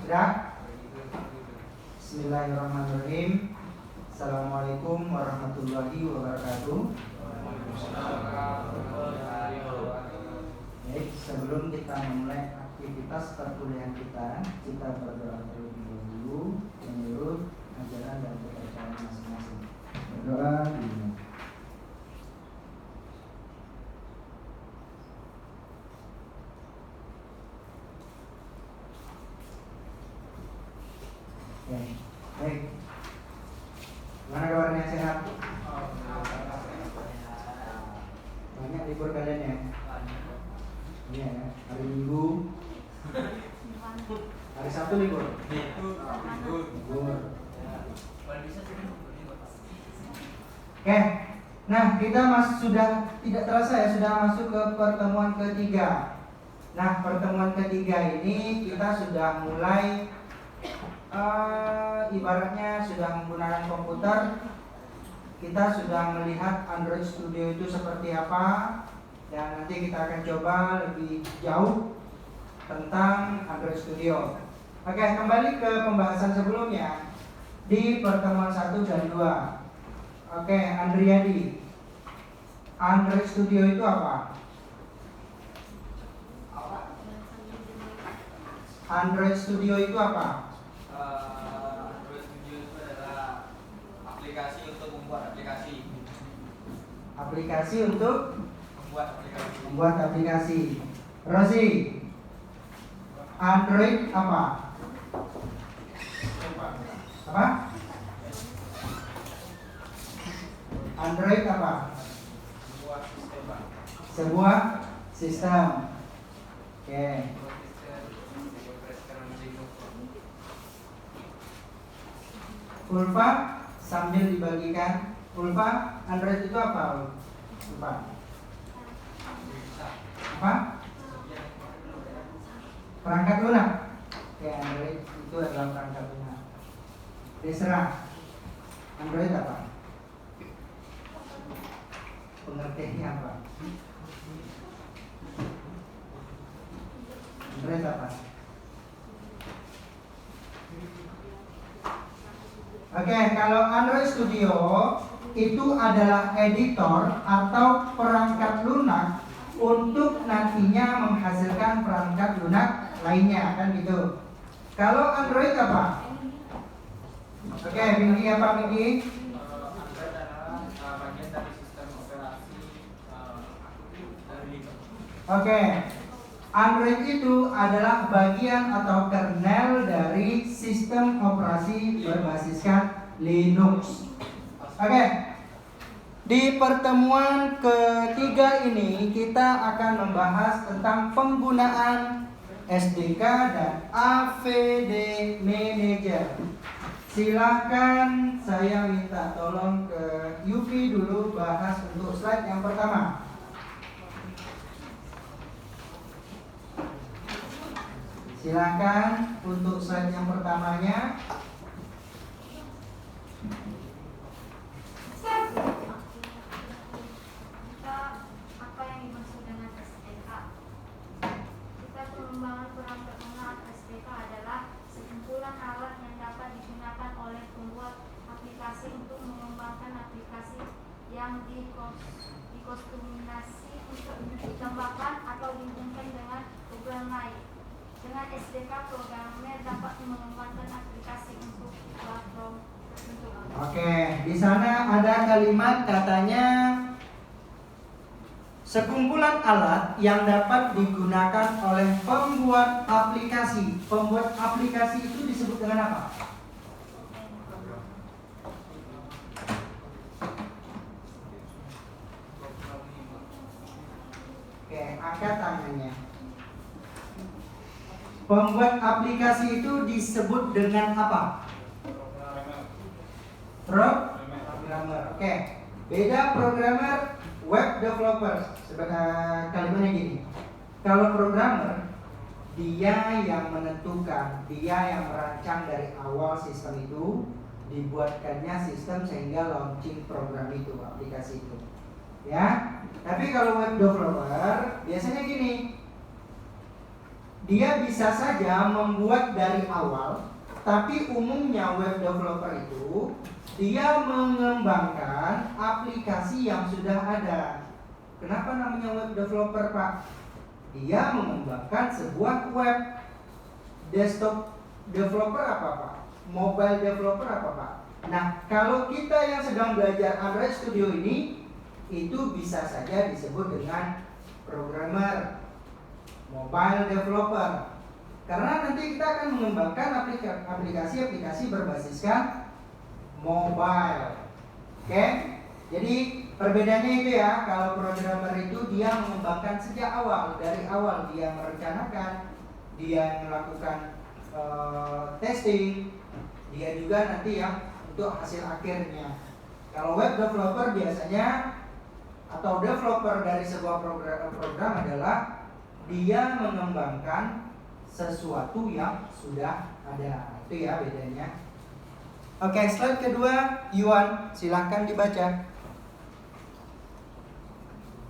Sudah? Bismillahirrahmanirrahim. Assalamualaikum warahmatullahi wabarakatuh. Baik, sebelum kita memulai aktivitas perkuliahan kita berdoa terlebih dahulu menurut ajaran dan kepercayaan masing-masing. Berdoa dulu. Baik. Mana kabarnya, sehat? Banyak libur kalian ya? Iya ya. Hari Minggu. Hari Sabtu libur. Libur. Oke. Nah, kita sudah tidak terasa ya, sudah masuk ke pertemuan ketiga. Nah, pertemuan ketiga ini kita sudah mulai ibaratnya sudah menggunakan komputer. Kita sudah melihat Android Studio itu seperti apa, dan nanti kita akan coba lebih jauh tentang Android Studio. Oke, kembali ke pembahasan sebelumnya di pertemuan 1 dan 2. Oke, Andriadi, Android Studio itu apa? Android Studio itu apa? Android Studio itu adalah aplikasi untuk membuat aplikasi. Aplikasi untuk membuat aplikasi. Rosi, Android apa? Apa? Android apa? Sebuah sistem. Oke. Ulfa sambil dibagikan. Ulfa, Android itu apa? Ulfa. Apa? Perangkat lunak. Oke, Android itu adalah perangkat lunak. Desra, Android apa? Pengertiannya apa? Android apa? Oke, kalau Android Studio itu adalah editor atau perangkat lunak untuk nantinya menghasilkan perangkat lunak lainnya, kan gitu. Kalau Android apa? Oke, Minggi apa Minggi? Android adalah bagian dari sistem operasi dari Linux. Oke, Android itu adalah bagian atau kernel dari sistem operasi berbasiskan Linux. Oke, di pertemuan ketiga ini kita akan membahas tentang penggunaan SDK dan AVD Manager. Silahkan saya minta tolong ke Yuki dulu bahas untuk slide yang pertama. Silakan untuk slide yang pertamanya. Apa yang dimaksud dengan SDK? Kita pengembangan perangkat lunak SDK adalah sekumpulan alat yang dapat digunakan oleh pembuat aplikasi untuk mengembangkan aplikasi yang dikostumisasi untuk ditambahkan atau dihubungkan dengan program lain. Dengan SDK, programmer dapat mengembangkan aplikasi untuk platform tertentu. Oke, di sana ada kalimat katanya sekumpulan alat yang dapat digunakan oleh pembuat aplikasi. Pembuat aplikasi itu disebut dengan apa? Oke, angkat tangannya. Pembuat aplikasi itu disebut dengan apa? Programmer. Oke. Beda programmer, web developer. Sebenarnya kalimatnya gini. Kalau programmer, dia yang menentukan, dia yang merancang dari awal sistem itu, dibuatkannya sistem sehingga launching program itu, aplikasi itu. Ya. Tapi kalau web developer biasanya gini. dia bisa saja membuat dari awal, tapi umumnya web developer itu dia mengembangkan aplikasi yang sudah ada. Kenapa namanya web developer, Pak? Dia mengembangkan sebuah web. Desktop developer apa, Pak? Mobile developer apa, Pak? Nah, kalau kita yang sedang belajar Android Studio ini, itu bisa saja disebut dengan programmer, mobile developer. Karena nanti kita akan mengembangkan aplikasi-aplikasi berbasiskan mobile. Oke? Jadi perbedaannya itu ya, kalau programmer itu dia mengembangkan sejak awal, dari awal dia merencanakan, dia melakukan testing, dia juga nanti yang untuk hasil akhirnya. Kalau web developer biasanya atau developer dari sebuah program adalah dia mengembangkan sesuatu yang sudah ada. Itu ya bedanya. Oke, slide kedua, Yuan, silahkan dibaca.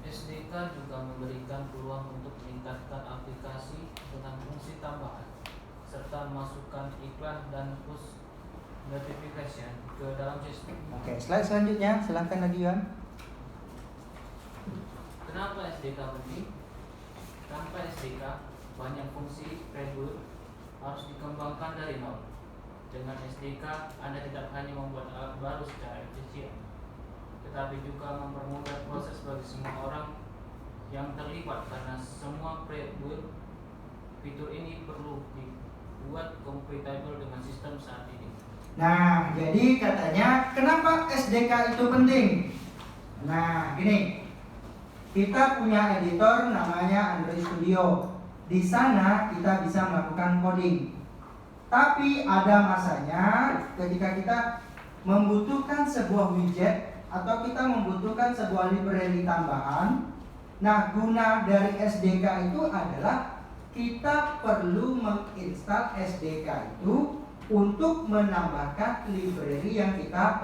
SDK juga memberikan peluang untuk meningkatkan aplikasi dengan fungsi tambahan serta memasukkan iklan dan push notification ke dalam sistem. Oke, slide selanjutnya, silahkan lagi Yuan. Kenapa SDK penting? Tanpa SDK, banyak fungsi Redwood harus dikembangkan dari nol. Dengan SDK, Anda tidak hanya membuat alat baru secara efisien, tetapi juga mempermudah proses bagi semua orang yang terlibat, karena semua Redwood fitur ini perlu dibuat compatible dengan sistem saat ini. Nah, jadi katanya kenapa SDK itu penting? Nah, gini. Kita punya editor namanya Android Studio. Di sana kita bisa melakukan coding. Tapi ada masanya ketika kita membutuhkan sebuah widget atau kita membutuhkan sebuah library tambahan. Nah, guna dari SDK itu adalah kita perlu menginstal SDK itu untuk menambahkan library yang kita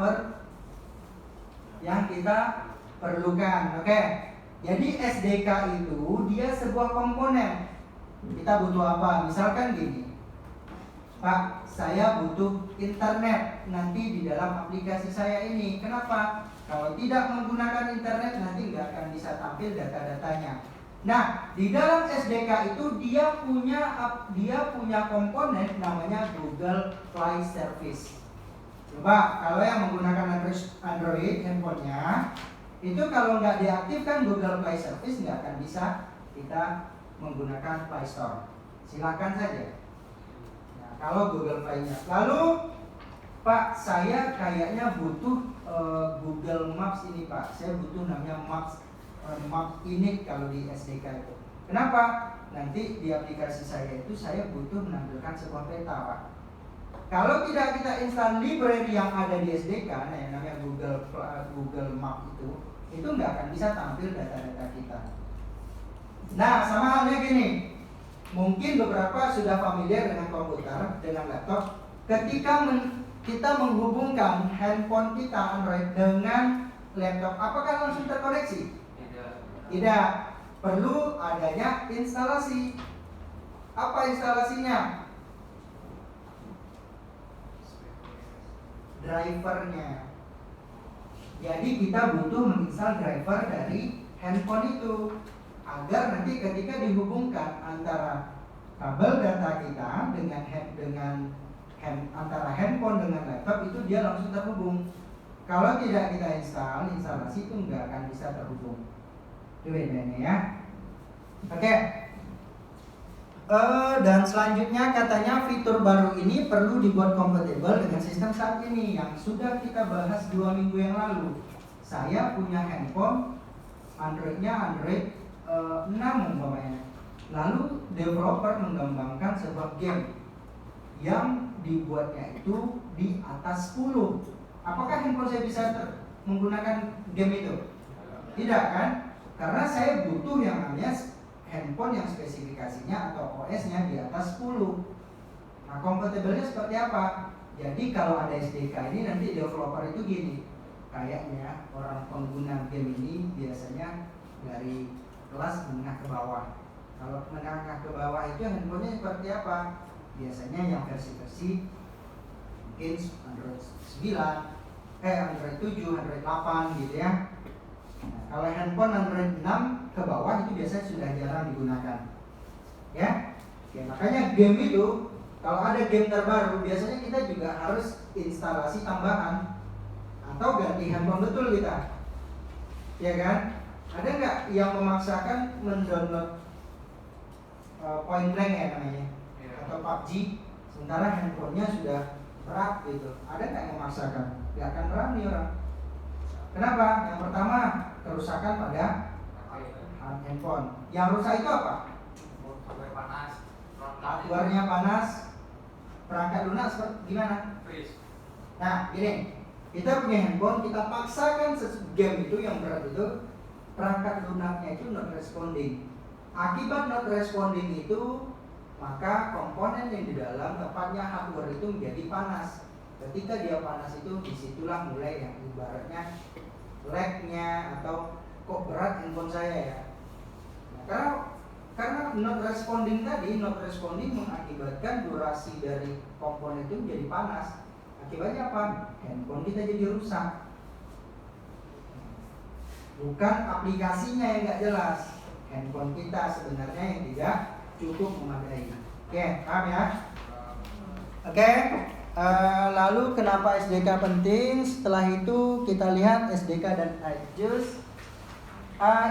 perlukan. Oke. Jadi SDK itu dia sebuah komponen. Kita butuh apa? Misalkan gini, Pak, saya butuh internet nanti di dalam aplikasi saya ini. Kenapa? Kalau tidak menggunakan internet nanti nggak akan bisa tampil data-datanya. Nah, di dalam SDK itu dia punya komponen namanya Google Play Service. Coba kalau yang menggunakan Android handphonenya, itu kalau nggak diaktifkan Google Play Service nggak akan bisa kita menggunakan Play Store. Silakan saja. Nah, kalau Google Play-nya. Lalu, Pak, saya kayaknya butuh Google Maps ini, Pak. Saya butuh namanya Maps ini kalau di SDK itu. Kenapa? Nanti di aplikasi saya itu saya butuh menampilkan sebuah peta, Pak. Kalau tidak kita install library yang ada di SDK, nah yang namanya Google Map itu nggak akan bisa tampil data-data kita. Nah, sama halnya gini, mungkin beberapa sudah familiar dengan komputer, dengan laptop. Ketika kita menghubungkan handphone kita Android dengan laptop, apakah langsung terkoneksi? Tidak. Perlu adanya instalasi. Apa instalasinya? Drivernya. Jadi kita butuh menginstal driver dari handphone itu agar nanti ketika dihubungkan antara kabel data kita antara handphone dengan laptop itu dia langsung terhubung. Kalau tidak kita instalasi itu nggak akan bisa terhubung. Itu bedanya ya. Oke. Dan selanjutnya katanya fitur baru ini perlu dibuat kompatibel dengan sistem saat ini yang sudah kita bahas 2 minggu yang lalu. Saya punya handphone Android 6 umpamanya. Lalu developer mengembangkan sebuah game yang dibuatnya itu di atas 10. Apakah handphone saya bisa menggunakan game itu? Tidak kan? Karena saya butuh yang namanya handphone yang spesifikasinya atau OS-nya di atas 10. Nah, kompatibelnya seperti apa? Jadi kalau ada SDK ini nanti developer itu gini, kayaknya orang pengguna game ini biasanya dari kelas menengah ke bawah. Kalau menengah ke bawah itu handphonenya seperti apa? Biasanya yang versi-versi mungkin Android 9, Android 7, Android 8 gitu ya. Nah, kalau handphone Android 6 ke bawah itu biasanya sudah jarang digunakan. Ya. Oke, makanya game itu kalau ada game terbaru biasanya kita juga harus instalasi tambahan atau ganti handphone betul kita. Ya kan? Ada nggak yang memaksakan mendownload Point Blank ya namanya, atau PUBG, sementara handphonenya sudah berat gitu? Ada nggak yang memaksakan? Nggak akan berani orang. Kenapa? Yang pertama, kerusakan pada handphone. Yang rusak itu apa? panas, Hardware-nya panas, perangkat lunak seperti gimana? freeze. Nah, gini, kita punya handphone, kita paksakan game itu yang berat itu, perangkat lunaknya itu not responding. Akibat not responding itu, maka komponen yang di dalam, tepatnya hardware itu menjadi panas. Ketika dia panas itu, disitulah mulai yang ibaratnya lag-nya atau kok berat handphone saya ya. Nah, karena not responding tadi, not responding mengakibatkan durasi dari komponen itu menjadi panas. Akibatnya apa? Handphone kita jadi rusak. Bukan aplikasinya yang nggak jelas, handphone kita sebenarnya yang tidak cukup memadai. Oke, paham ya? Oke, lalu kenapa SDK penting? Setelah itu kita lihat SDK dan adjust.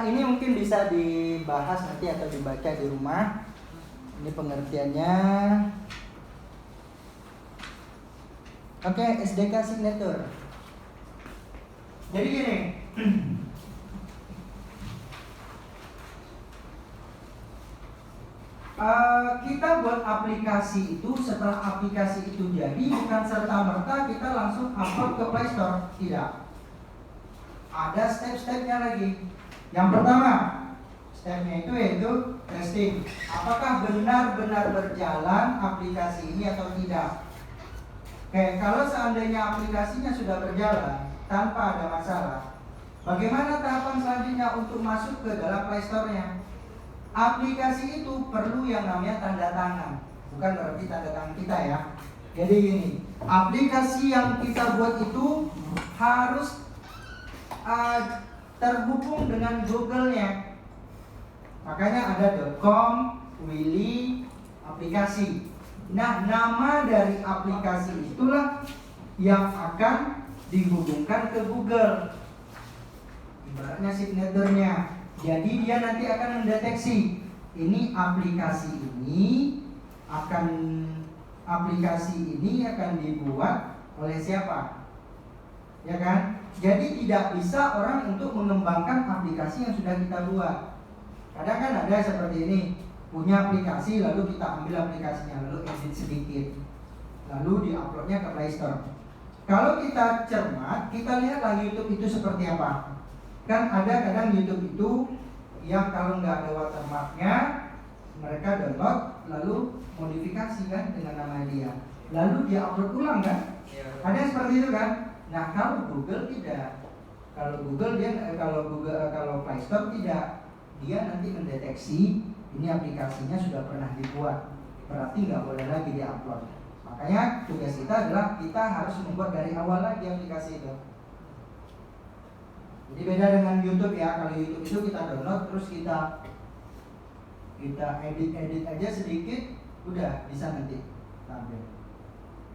Ini mungkin bisa dibahas nanti atau dibaca di rumah. Ini pengertiannya. Oke, SDK signature. Jadi gini. Kita buat aplikasi itu, setelah aplikasi itu jadi, bukan serta-merta kita langsung upload ke Play Store. Tidak. Ada step-stepnya lagi. Yang pertama, stepnya itu yaitu testing. Apakah benar-benar berjalan aplikasi ini atau tidak? Oke, kalau seandainya aplikasinya sudah berjalan tanpa ada masalah, bagaimana tahapan selanjutnya untuk masuk ke dalam Play Store-nya? Aplikasi itu perlu yang namanya tanda tangan. Bukan berarti tanda tangan kita ya. Jadi gini, aplikasi yang kita buat itu harus terhubung dengan Google-nya. Makanya ada .com, Willy, aplikasi. Nah, nama dari aplikasi itulah yang akan dihubungkan ke Google. Ibaratnya signaturnya. Jadi dia nanti akan mendeteksi ini aplikasi ini akan dibuat oleh siapa, ya kan? Jadi tidak bisa orang untuk mengembangkan aplikasi yang sudah kita buat. Kadang kan ada seperti ini, punya aplikasi lalu kita ambil aplikasinya lalu edit sedikit, lalu diuploadnya ke Play Store. Kalau kita cermat, kita lihatlah YouTube itu seperti apa. Kan ada kadang YouTube itu yang kalau nggak ada watermarknya, mereka download lalu modifikasi kan dengan nama dia, lalu dia upload ulang kan? Ada yang seperti itu kan? Nah, kalau Google tidak. Kalau Play Store tidak, dia nanti mendeteksi ini aplikasinya sudah pernah dibuat, berarti nggak boleh lagi diupload. Makanya tugas kita adalah kita harus membuat dari awal lagi aplikasi itu. Jadi beda dengan YouTube ya. Kalau YouTube itu kita download terus kita edit aja sedikit, udah bisa nanti tampil.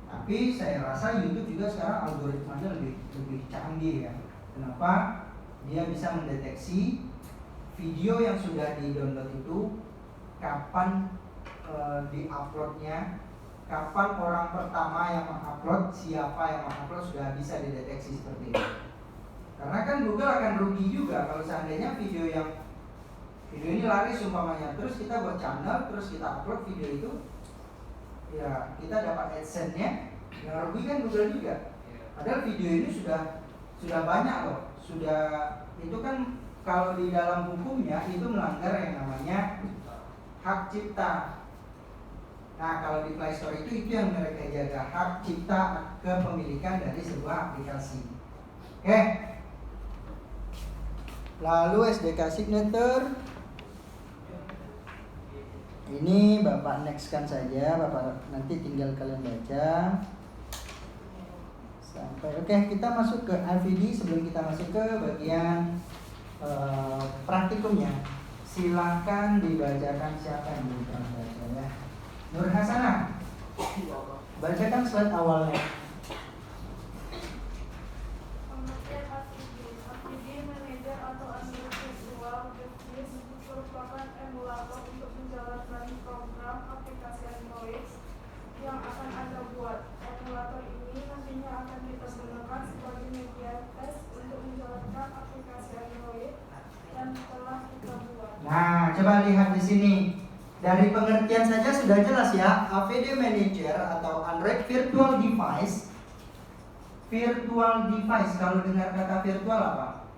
Tapi saya rasa YouTube juga sekarang algoritmanya lebih canggih ya. Kenapa? Dia bisa mendeteksi video yang sudah di-download itu kapan di-uploadnya, kapan orang pertama yang mengupload, siapa yang mengupload, sudah bisa dideteksi seperti itu. Karena kan Google akan rugi juga kalau seandainya video ini laris umpamanya, terus kita buat channel, terus kita upload video itu, ya kita dapat AdSense-nya, yang rugi kan Google juga. Padahal video ini sudah banyak loh, itu kan kalau di dalam hukumnya itu melanggar yang namanya hak cipta. Nah, kalau di Play Store itu yang mereka jaga, hak cipta kepemilikan dari sebuah aplikasi. Oke. Lalu SDK signature. Ini Bapak nextkan saja, Bapak nanti tinggal kalian baca sampai. Oke, kita masuk ke AVD. Sebelum kita masuk ke bagian praktikumnya, silakan dibacakan. Siapa yang belum pernah baca ya? Nur Hasanah, bacakan slide awalnya. Pengertian AVD Manager atau Android Visual Device merupakan emulator untuk menjalankan program aplikasi Android yang akan Anda buat. Emulator ini nantinya akan kita gunakan sebagai media tes untuk menjalankan aplikasi Android yang telah kita buat. Nah, coba lihat di sini. Dari pengertian saja sudah jelas ya. AVD Manager atau Android Virtual Device. Virtual device, kalau dengar kata virtual apa?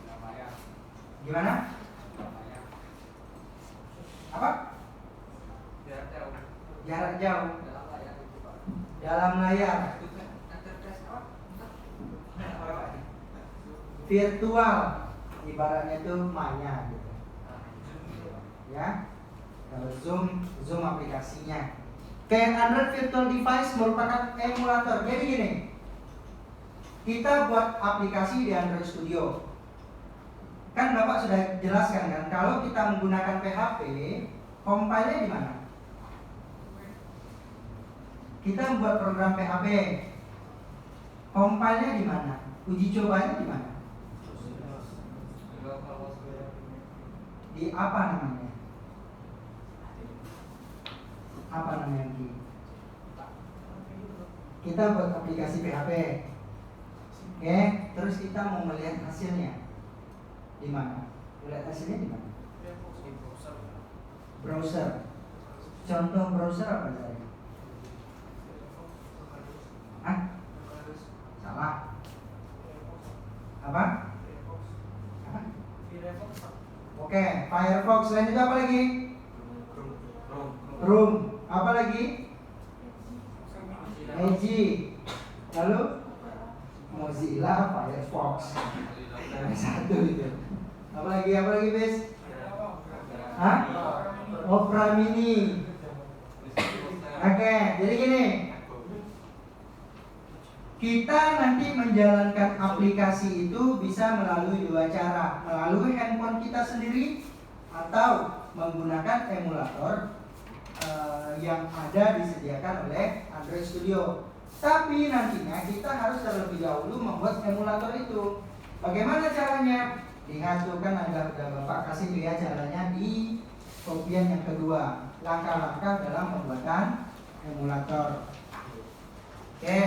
Namanya. Gimana? Namanya. Apa? Jarak jauh. Jarak jauh. Dalam layar itu Pak. Dalam layar. Itu kan enterprise apa? Virtual. Ibaratnya itu maya gitu. Ya. Kalau Zoom aplikasinya. Kayak Android Virtual Device merupakan emulator. Jadi gini, kita buat aplikasi di Android Studio. Kan Bapak sudah jelaskan kan, kalau kita menggunakan PHP, compile-nya di mana? Kita membuat program PHP, compile-nya di mana? Uji cobanya di mana? Di apa namanya? Apa namanya lagi? Kita buat aplikasi PHP. Oke, terus kita mau melihat hasilnya di mana? Melihat hasilnya di mana? Browser. Contoh browser apa tadi? Hah? Salah. Apa? Apa? Oke, Firefox. Selain itu apa lagi? Chrome. Apa lagi? Edge. Lalu Mozilla, Firefox. Satu itu. Apa lagi Bes? Hah? Opera Mini. Oke, jadi gini. Kita nanti menjalankan aplikasi itu bisa melalui dua cara. Melalui handphone kita sendiri atau menggunakan emulator yang ada disediakan oleh Android Studio. Tapi nantinya kita harus terlebih dahulu membuat emulator itu. Bagaimana caranya? Lihat tuh kan ada Bapak kasih tuh ya caranya di kopian yang kedua. Langkah-langkah dalam pembuatan emulator. Oke.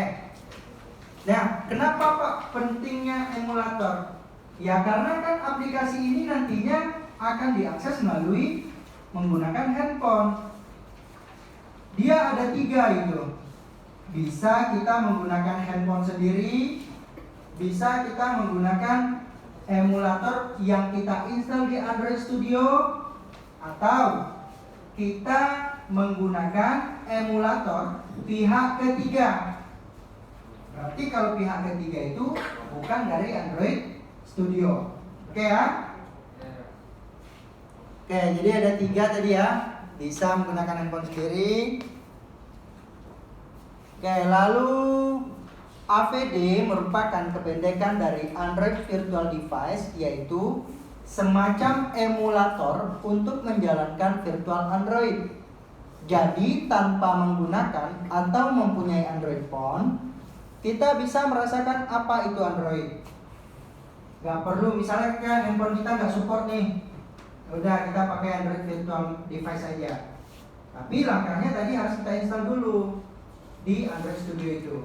Nah, kenapa Pak pentingnya emulator? Ya karena kan aplikasi ini nantinya akan diakses melalui menggunakan handphone. Dia ada 3 itu. Bisa kita menggunakan handphone sendiri, bisa kita menggunakan emulator yang kita install di Android Studio, atau kita menggunakan emulator pihak ketiga. Berarti kalau pihak ketiga itu bukan dari Android Studio. Oke ya? Oke, jadi ada 3 tadi ya. Bisa menggunakan handphone sendiri. Oke, lalu AVD merupakan kependekan dari Android Virtual Device, yaitu semacam emulator untuk menjalankan virtual Android. Jadi tanpa menggunakan atau mempunyai Android phone, kita bisa merasakan apa itu Android. Gak perlu, misalnya kan handphone kita nggak support nih, udah kita pakai Android Virtual Device saja. Tapi langkahnya tadi harus kita install dulu di Android Studio itu.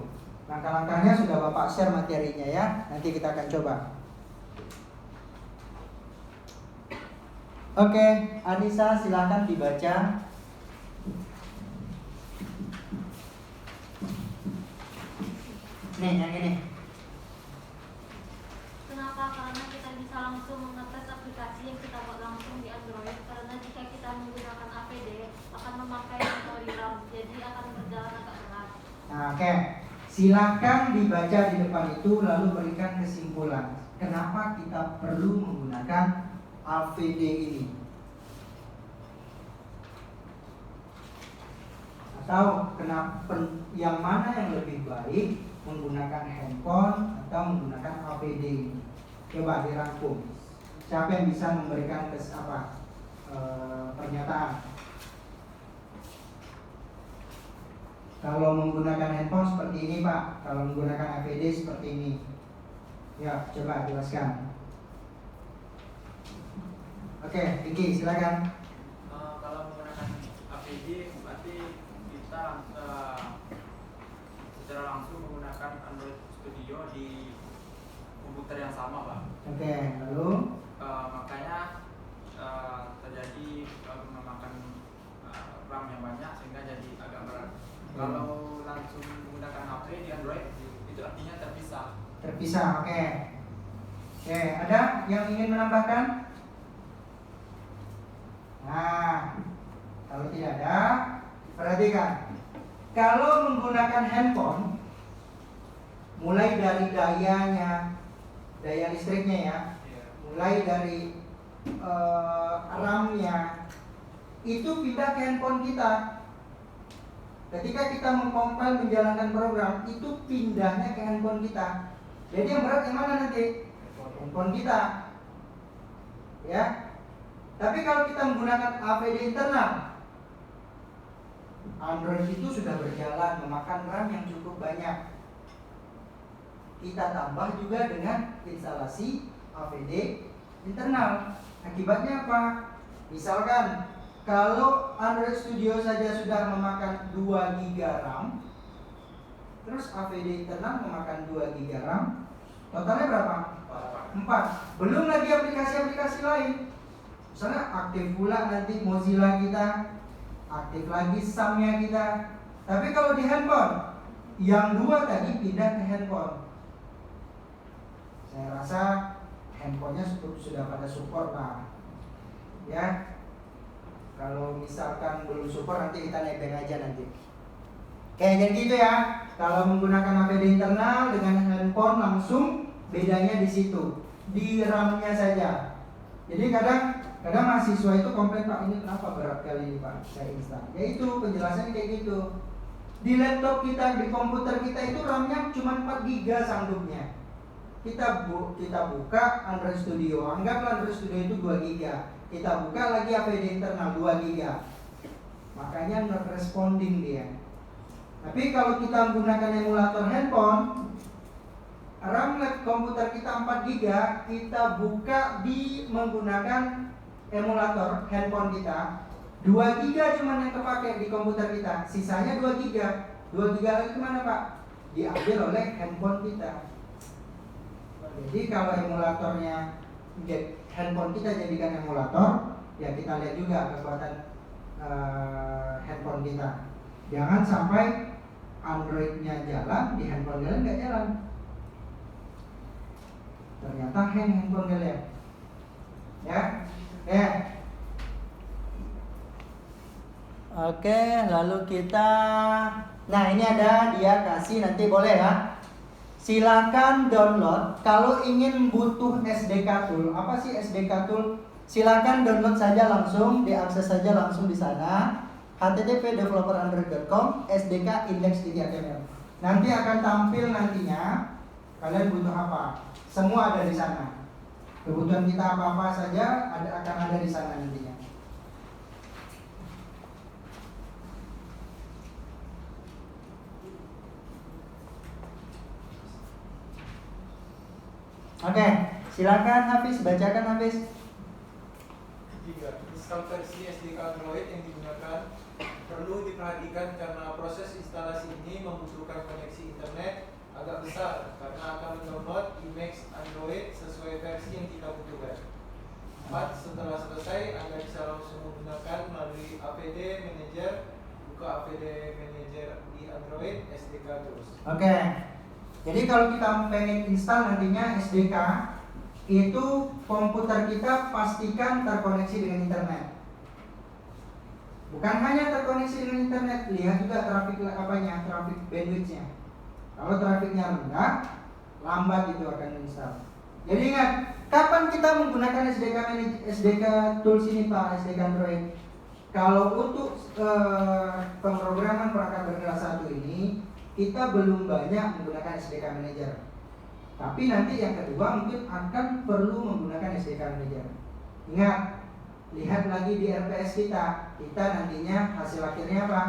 Langkah-langkahnya sudah Bapak share materinya ya. Nanti kita akan coba. Oke, Anissa silakan dibaca. Nih, yang ini. Kenapa? Karena kita bisa langsung mengetes aplikasi yang kita buat langsung di Android. Karena jika kita menggunakan APD akan memakai memori RAM, jadi akan berjalan agak berat. Nah, oke. Silakan dibaca di depan itu lalu berikan kesimpulan. Kenapa kita perlu menggunakan AVD ini? tahu kenapa yang mana yang lebih baik, menggunakan handphone atau menggunakan APD ini. Coba dirangkum. Siapa yang bisa memberikan pernyataan? Kalau menggunakan handphone seperti ini Pak, kalau menggunakan APD seperti ini. Ya, coba jelaskan. Oke, Vicky silakan. Kalau menggunakan APD berarti kita secara langsung menggunakan Android Studio di komputer yang sama, Pak. Oke, lalu Makanya terjadi memakan RAM yang banyak sehingga jadi agak berat. Kalau langsung menggunakan HP di Android itu artinya terpisah. terpisah. Oke. Oke, ada yang ingin menambahkan? Nah, kalau tidak ada, perhatikan. Kalau menggunakan handphone, mulai dari daya listriknya ya, mulai dari RAM-nya, itu pindah ke handphone kita. Ketika kita mengcompile menjalankan program, itu pindahnya ke handphone kita. Jadi yang berat yang mana nanti? Handphone kita. Ya. Tapi kalau kita menggunakan APD internal, Android itu sudah berjalan memakan RAM yang cukup banyak. Kita tambah juga dengan instalasi APD internal. Akibatnya apa? Misalkan kalau Android Studio saja sudah memakan 2 GB RAM, terus APD internal memakan 2 GB RAM, totalnya berapa? 4. Belum lagi aplikasi-aplikasi lain. Misalnya aktif pula nanti Mozilla kita, aktif lagi SAM-nya kita. Tapi kalau di handphone, yang 2 tadi pindah ke handphone. Saya rasa handphonenya sudah pada support lah. Ya. Kalau misalkan belum support nanti kita nebeng aja nanti. Oke, jadi gitu ya. Kalau menggunakan APD internal dengan handphone langsung bedanya di situ, di RAM-nya saja. Jadi kadang mahasiswa itu komplain, Pak, ini kenapa berat kali ini Pak, saya install. Ya itu penjelasannya kayak gitu. Di laptop kita, di komputer kita itu RAM-nya cuma 4 GB sanggupnya. Kita buka Android Studio, anggaplah Android Studio itu 2 GB. Kita buka lagi APD internal 2 GB. Makanya not responding dia. Tapi kalau kita menggunakan emulator handphone, RAM komputer kita 4 GB, kita buka di menggunakan emulator handphone kita, 2 GB cuma yang kepake di komputer kita, sisanya 2 GB. 2 GB lagi kemana Pak? Diambil oleh handphone kita. Jadi kalau emulatornya handphone kita jadikan emulator, ya kita lihat juga kekuatan handphone kita. Jangan sampai Androidnya jalan, di handphone kalian nggak jalan. Ternyata handphone kalian. Ya. Oke, lalu kita, nah ini ada dia kasih, nanti boleh ya. Silakan download. Kalau ingin butuh SDK tool, apa sih SDK tool? Silakan download saja langsung, diakses saja langsung di sana. http://developerandroid.com sdk-index.html. Nanti akan tampil nantinya kalian butuh apa. Semua ada di sana. Kebutuhan kita apa-apa saja akan ada di sana nantinya. Oke, silakan Hafiz, bacakan Hafiz. Ketiga, install versi SDK Android yang digunakan perlu diperhatikan karena proses instalasi ini membutuhkan koneksi internet agak besar karena akan mendownload image Android sesuai versi yang kita butuhkan. 4. Setelah selesai, Anda bisa langsung menggunakan melalui APD Manager. Buka APD Manager di Android SDK Tools. Oke. Jadi kalau kita pengen install nantinya SDK, itu komputer kita pastikan terkoneksi dengan internet. Bukan hanya terkoneksi dengan internet, lihat juga traffic bandwidth-nya. Kalau trafiknya rendah, lambat itu akan install. Jadi ingat, kapan kita menggunakan SDK tools ini Pak, SDK Android? Kalau untuk pemrograman perangkat berkelas 1 ini kita belum banyak menggunakan SDK Manager. Tapi nanti yang kedua mungkin akan perlu menggunakan SDK Manager. Ingat, lihat lagi di RPS kita. Kita nantinya hasil akhirnya apa?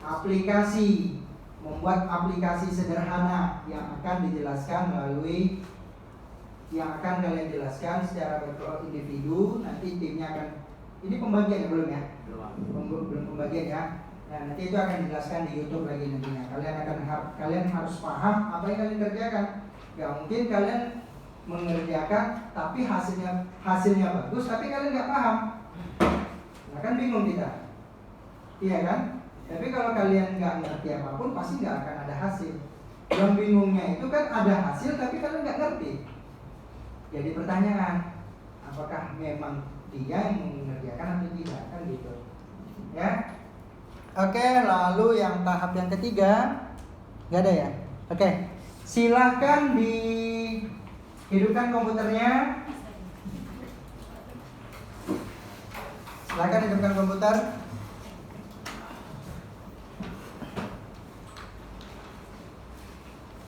Aplikasi. Membuat aplikasi sederhana yang akan dijelaskan melalui yang akan kalian jelaskan secara individu. Nanti timnya akan, ini pembagian ya belum ya? Belum pembagian ya. Nah, nanti itu akan dijelaskan di YouTube lagi nantinya. Kalian harus paham apa yang kalian kerjakan. Gak mungkin kalian mengerjakan tapi hasilnya bagus tapi kalian nggak paham. Nah kan bingung kita, iya kan? Tapi kalau kalian nggak ngerti apapun pasti nggak akan ada hasil. Yang bingungnya itu kan ada hasil tapi kalian nggak ngerti. Jadi pertanyaan, apakah memang dia yang mengerjakan atau tidak, kan gitu ya. Oke, lalu yang tahap yang ketiga nggak ada ya. Oke, silakan dihidupkan komputernya. Silakan hidupkan komputer.